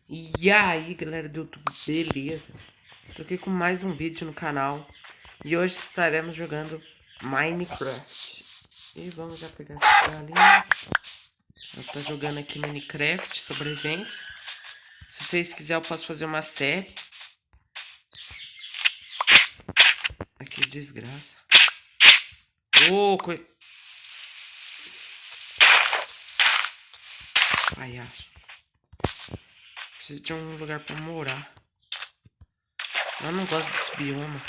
E aí, galera do YouTube, beleza? Tô aqui com mais um vídeo no canal. E hoje estaremos jogando Minecraft. E vamos já pegar essa galinha. Nós tá jogando aqui Minecraft, sobrevivência. Se vocês quiserem, eu posso fazer uma série. Aqui, desgraça. Ô, palhaço. Preciso de um lugar pra morar. Eu não gosto desse bioma.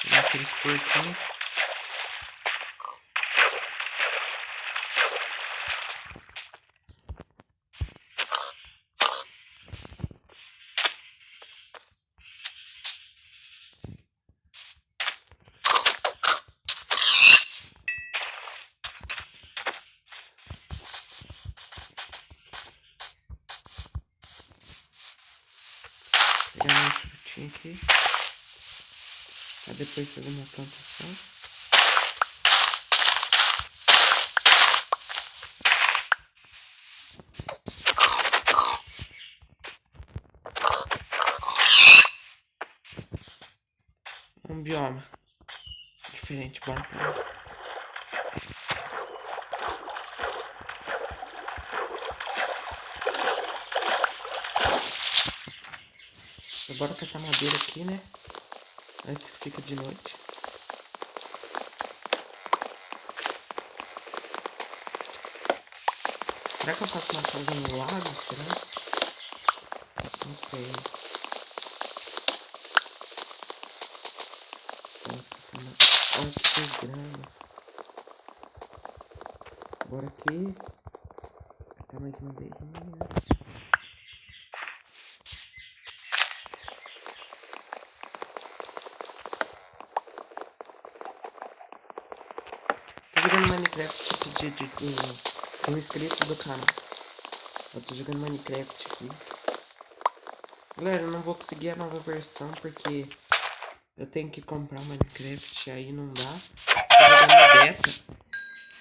Pegar aqueles porquinhos. Pegar uma frutinha aqui. Pra depois fazer uma plantação. Um bioma diferente, bora pra lá. Bora catar madeira aqui, né? Antes que fica de noite. Será que eu faço uma casa no lago? Será? Não sei. Olha que desgrama. Bora aqui. Catar mais madeirinha. Tô jogando Minecraft aqui de um inscrito do canal. Eu tô jogando Minecraft aqui. Galera, eu não vou conseguir a nova versão porque eu tenho que comprar o Minecraft, aí não dá. Tô jogando beta,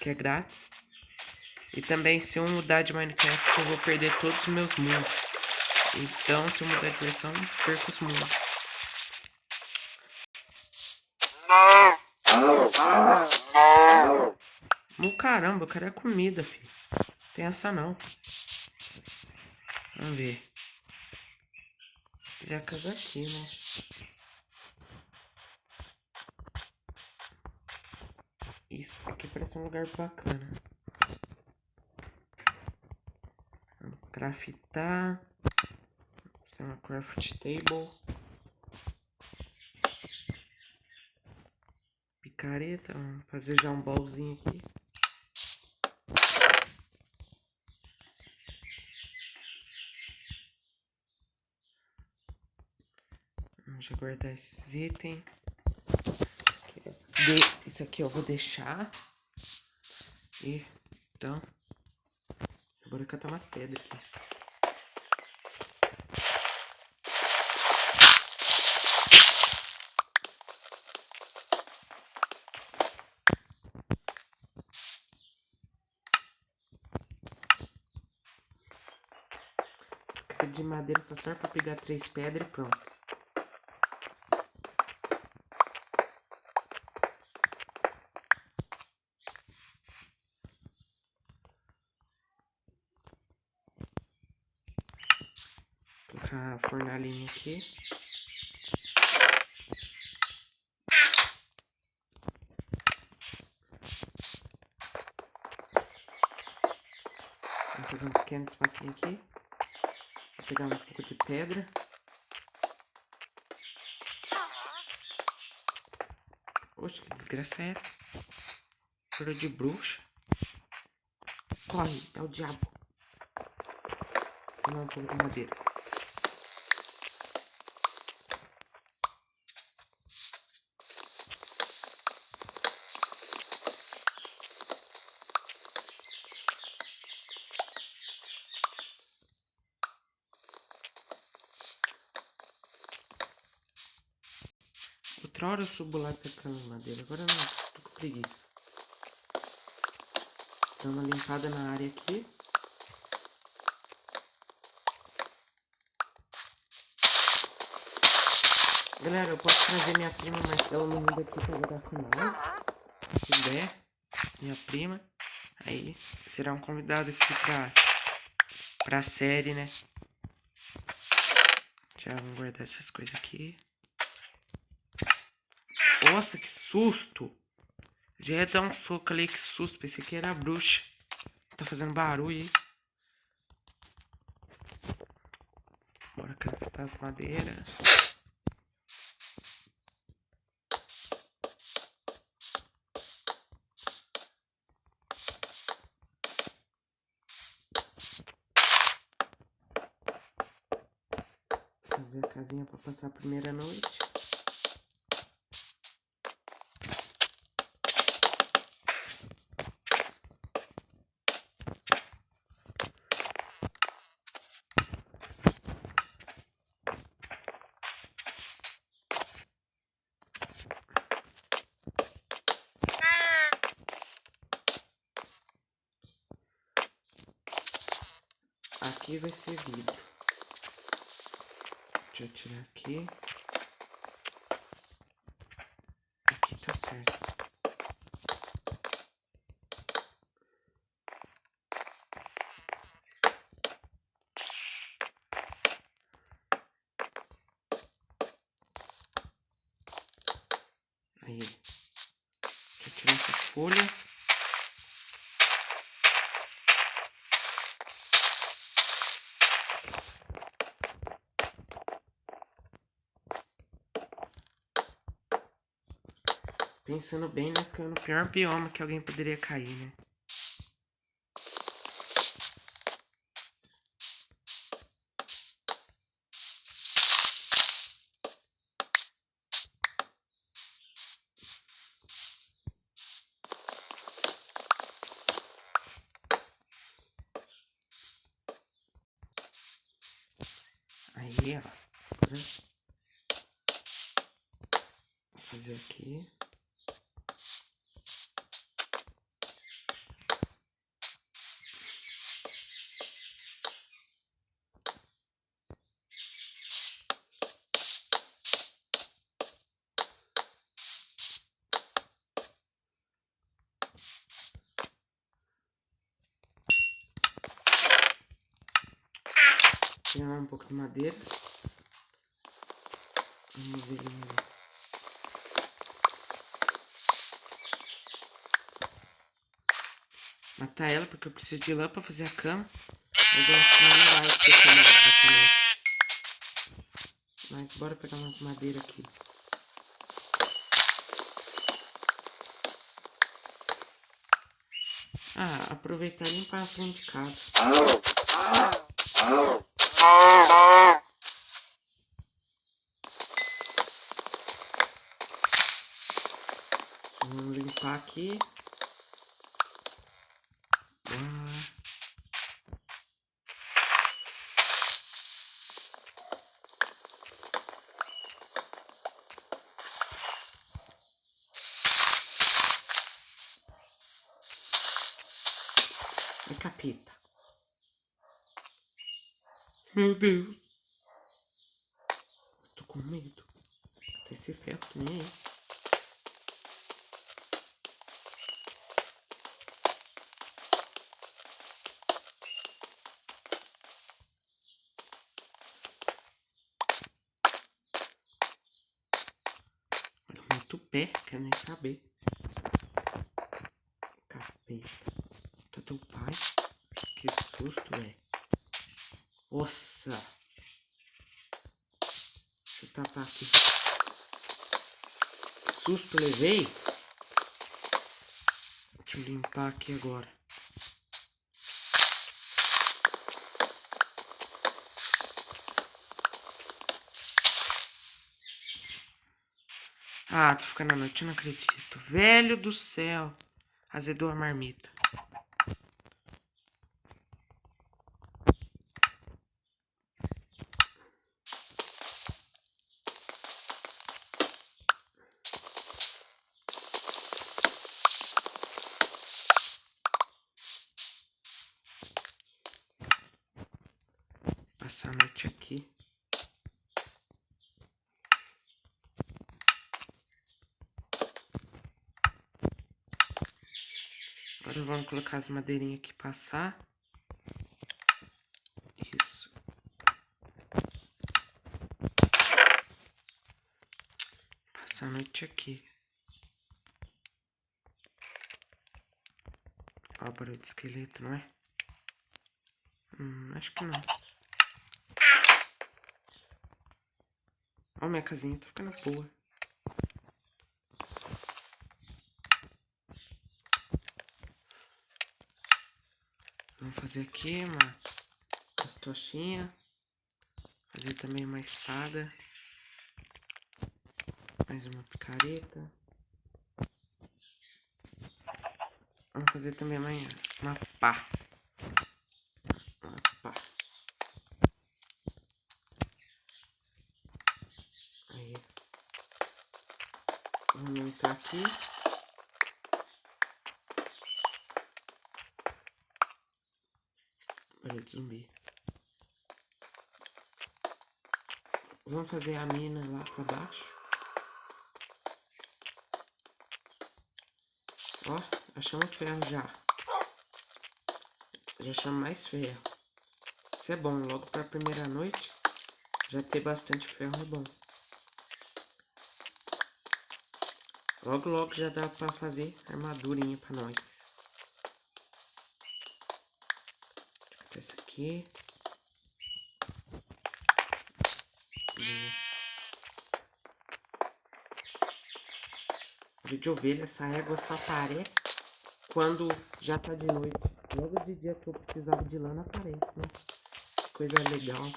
que é grátis. E também, se eu mudar de Minecraft, eu vou perder todos os meus mundos. Então, se eu mudar de versão, perco os mundos. Caramba, eu quero é comida, filho. Tem essa não. Vamos ver. Já casa aqui, né? Isso aqui parece um lugar bacana. Vamos craftar. Tem uma craft table. Picareta. Vamos fazer já um baúzinho aqui. Vamos já guardar esses itens. Isso aqui eu vou deixar. E então. Bora catar umas pedras aqui. De madeira só serve pra pegar 3 pedras e pronto. Vou colocar a fornalhinha aqui. Vou fazer um pequeno espacinho aqui. Vou pegar um pouco de pedra. Oxe, que desgraça é essa? Coisa de bruxa. Corre, é o diabo. Vou dar um pouco de madeira. Outra hora eu subo lá pegando madeira. Agora eu não, tô com preguiça. Dá uma limpada na área aqui. Galera, eu posso trazer minha prima Marcela no mundo aqui pra jogar com nós. Se der, minha prima. Aí será um convidado aqui pra série, né? Já vamos guardar essas coisas aqui. Nossa, que susto! Já ia dar um soco ali, que susto. Pensei que era a bruxa. Tá fazendo barulho aí. Bora craftar as madeiras. Fazer a casinha pra passar a primeira noite. Aqui vai ser vidro. Deixa eu tirar aqui. Aqui tá certo. Aí. Deixa eu tirar essa folha. Pensando bem, nós caímos no pior bioma que alguém poderia cair, né? Aí, ó. Agora, vou fazer aqui. Tirar um pouco de madeira. Vamos ver ali. Matar ela, porque eu preciso de lã pra fazer a cama. Mas eu acho que não vai ter cama essa noite. Mas bora pegar umas madeiras aqui. Ah, aproveitar e limpar a frente de casa. Vamos limpar aqui. É capeta. Meu Deus. Eu tô com medo. Até esse ferro nem aí. Olha, muito pé, quero nem saber. Capeta. Tá teu pai? Que susto, velho. Nossa. Deixa eu tapar aqui. Que susto levei. Deixa eu limpar aqui agora. Ah, tô ficando à noite, eu não acredito. Velho do céu. Azedou a marmita. Passar a noite aqui. Agora vamos colocar as madeirinhas aqui, passar. Isso. Passar a noite aqui. Ó, o barulho de esqueleto, não é? Acho que não. Ó, minha casinha tá ficando boa. Vamos fazer aqui umas tochinhas. Fazer também uma espada. Mais uma picareta. Vamos fazer também amanhã uma pá. Uma pá. Aí. Vamos montar aqui. Olha o zumbi. Vamos fazer a mina lá pra baixo. Ó, achamos ferro já. Já achamos mais ferro. Isso é bom, logo pra primeira noite. Já ter bastante ferro é bom. Logo, logo já dá pra fazer armadurinha pra nós. Deixa eu catar isso aqui. De ovelha, essa égua só aparece quando já tá de noite. Logo de dia que eu precisava de lã, não aparece, né? Que coisa legal.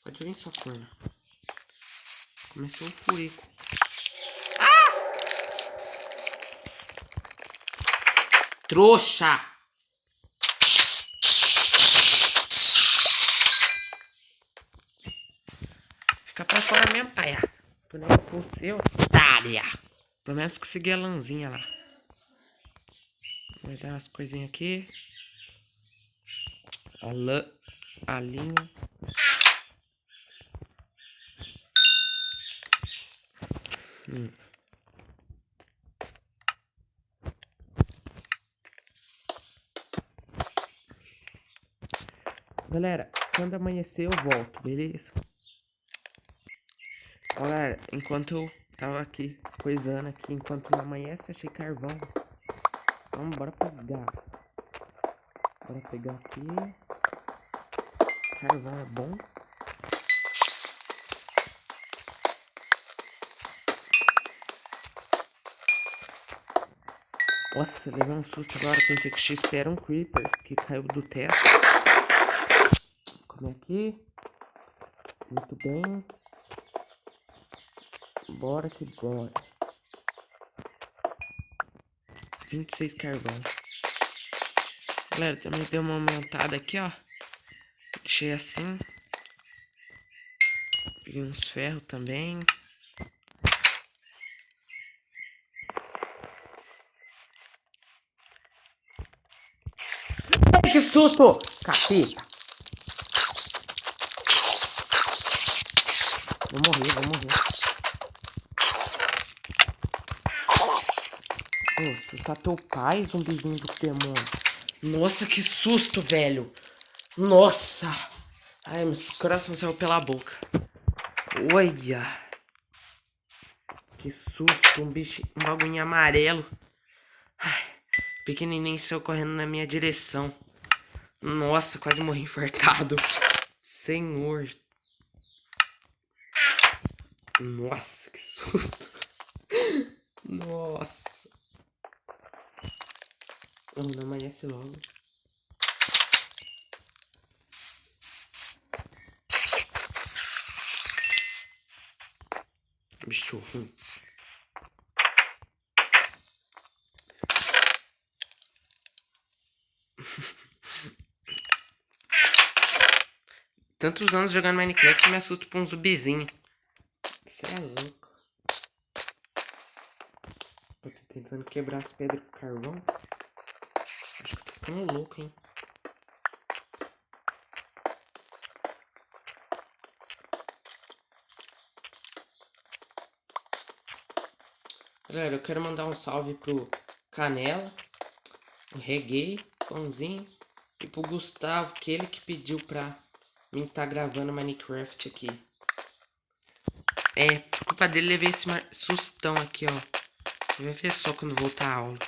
Pode vir, sua corna. Começou um furico. Trouxa! Fica pra fora mesmo, palhaço. Tu nem com seu otária. Pelo menos consegui a lãzinha lá. Vou dar umas coisinhas aqui. A lã. A linha. Galera, quando amanhecer eu volto, beleza? Galera, enquanto eu tava aqui coisando aqui, enquanto não amanhece, achei carvão. Vamos, bora pegar. Bora pegar aqui. Carvão é bom. Nossa, levei um susto agora. Pensei que o XP era um creeper que caiu do teto. Comer aqui. Muito bem. Bora que bora. 26 carvão. Galera, também deu uma montada aqui, ó. Deixei assim. Peguei uns ferros também. Que susto! Capeta! Vou morrer, vou morrer. Você tá teu pai, zumbizinho do demônio. Nossa, que susto, velho. Nossa. Ai, meu coração saiu pela boca. Olha. Que susto, um bicho, um bagulho amarelo. Ai, pequenininho saiu correndo na minha direção. Nossa, quase morri infartado. Senhor. Nossa, que susto. Nossa. Não amanhece logo. Bicho ruim. Tantos anos jogando Minecraft que me assusto por um zumbizinho. Você é louco. Vou tentar tentando quebrar as pedras com carvão. Acho que tô ficando louco, hein? Galera, eu quero mandar um salve pro Canela, o Reggae, Pãozinho e pro Gustavo, que ele que pediu pra mim estar gravando Minecraft aqui. É, por culpa dele levei esse sustão aqui, ó. Vai ver só quando voltar a aula.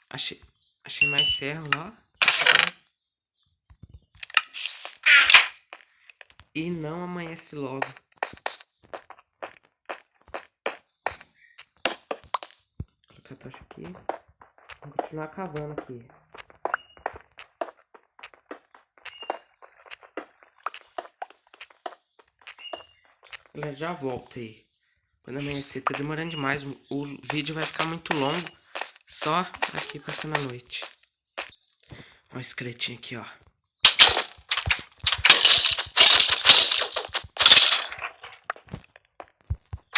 Achei mais ferro lá. E não amanhece logo. Vou colocar a tocha aqui. Vou continuar cavando aqui. Galera, já volto aí. Quando amanhecer, tá demorando demais. O vídeo vai ficar muito longo. Só aqui passando a noite. Olha o esqueletinho aqui, ó.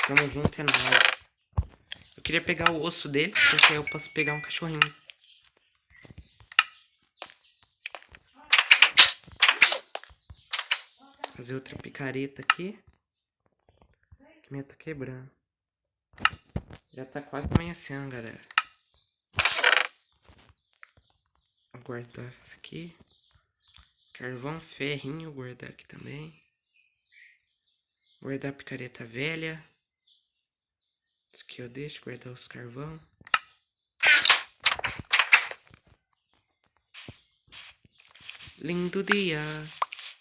Tamo junto, é nóis. Eu queria pegar o osso dele, porque aí eu posso pegar um cachorrinho. Fazer outra picareta aqui. Que minha tá quebrando. Já tá quase amanhecendo, galera. Vou guardar isso aqui. Carvão, ferrinho, guardar aqui também. Guardar a picareta velha. Isso aqui eu deixo, guardar os carvão. Lindo dia.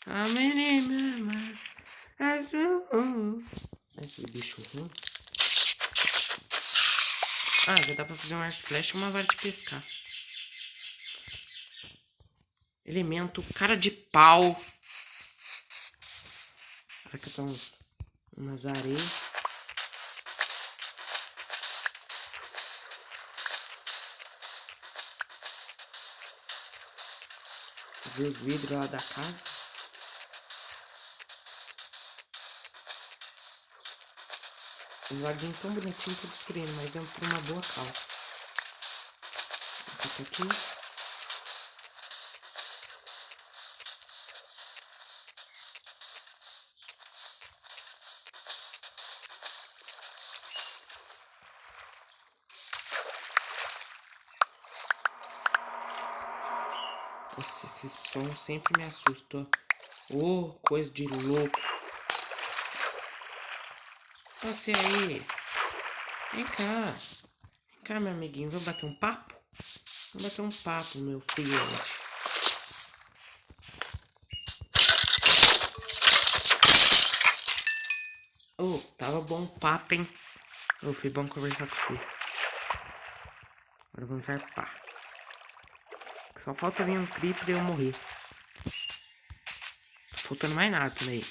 A menina azul. Ai, que bicho ruim. Ah, já dá pra fazer um arco e flecha e uma vara de pescar. Elemento cara de pau. Vai catar umas areias. Ver os vidros lá da casa. Um laguinho tão bonitinho tô destruindo, mas é por uma boa causa. Aqui. Esse som sempre me assusta. Oh, coisa de louco. Você aí. Vem cá. Vem cá, meu amiguinho. Vamos bater um papo? Vamos bater um papo, meu filho. Oh, tava bom o papo, hein? Oh, foi bom conversar com você. Agora vamos zarpar. Só falta vir um creeper e eu morrer. Tô faltando mais nada também.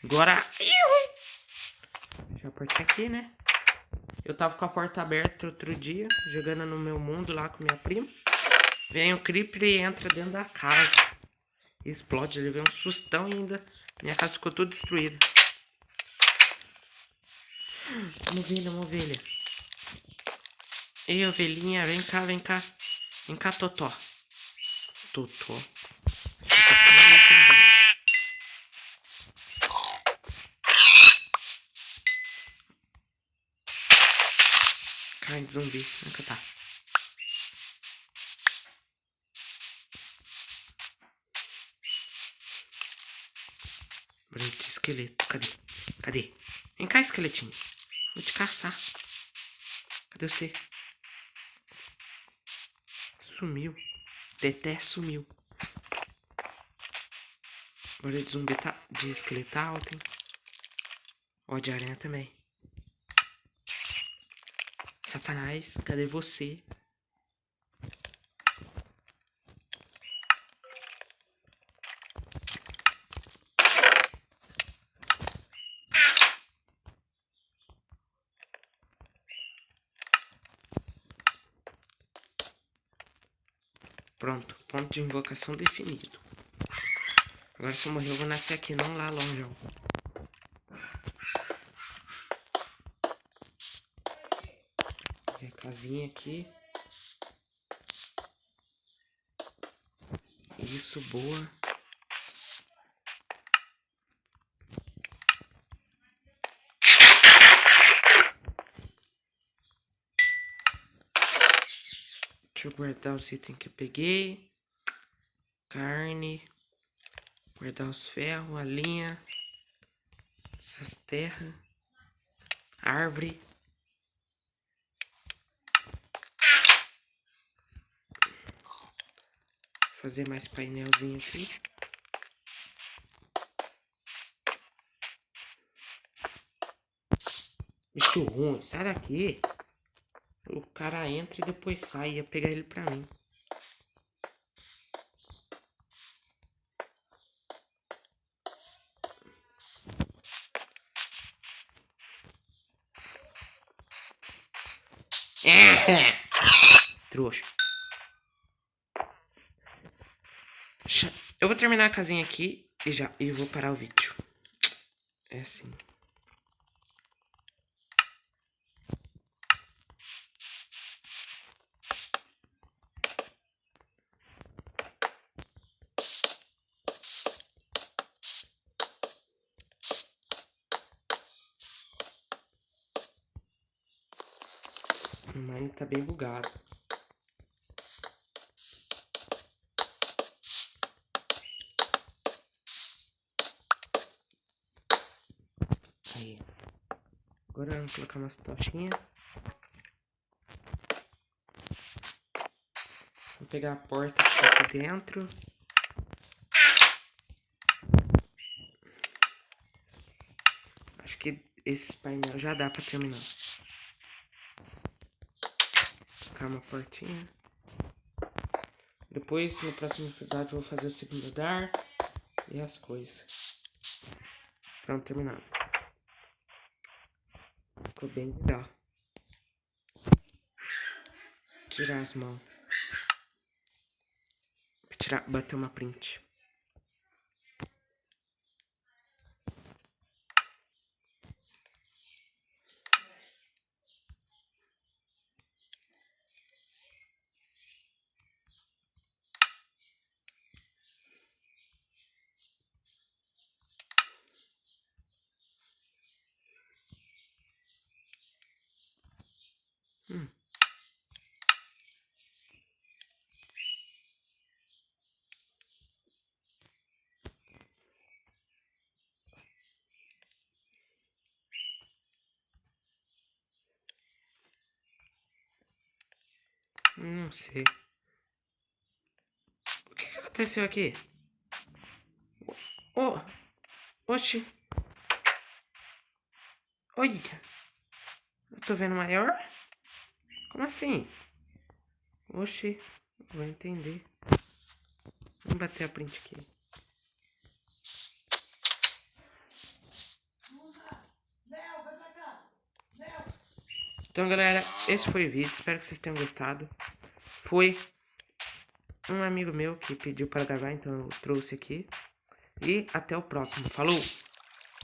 Agora... Deixa a porta aqui, né? Eu tava com a porta aberta outro dia, jogando no meu mundo lá com minha prima. Vem o creeper e entra dentro da casa. Explode, ele veio um sustão e ainda minha casa ficou toda destruída. Uma ovelha, uma ovelha. Ei, ovelhinha, vem cá, vem cá. Vem cá, Totó. Totó. Carne de zumbi, vem cá, tá. Branco de esqueleto, cadê? Cadê? Vem cá, esqueletinho. Vou te caçar. Cadê você? Sumiu. Teté sumiu. Olha de zumbi tá. De esqueleto tá alto, hein? Ó, de aranha também. Satanás, cadê você? Pronto, ponto de invocação definido. Agora se eu morrer eu vou nascer aqui, não lá longe, ó. casinha aqui. Isso, boa. Deixa eu guardar os itens que eu peguei. Carne. Guardar os ferros, a linha. Essas terras. Árvore. Fazer mais painelzinho aqui. Bicho ruim, sai daqui. O cara entra e depois sai. Ia pegar ele pra mim. Trouxa. Eu vou terminar a casinha aqui e vou parar o vídeo. É assim. O mine tá bem bugado. Aí. Agora vamos colocar umas tochinhas. Vou pegar a porta que tá aqui dentro. Acho que esse painel já dá pra terminar. Colocar uma portinha. Depois, no próximo episódio, eu vou fazer o segundo andar e as coisas. Pronto, terminado. Ficou bem legal. Tirar as mãos. Bater uma print. Não sei. O que aconteceu aqui? Oh, oxi. Olha. Eu tô vendo maior? Como assim? Oxi. Vou entender. Vamos bater a print aqui. Então, galera, esse foi o vídeo. Espero que vocês tenham gostado. Foi um amigo meu que pediu para gravar, então eu trouxe aqui. E até o próximo. Falou!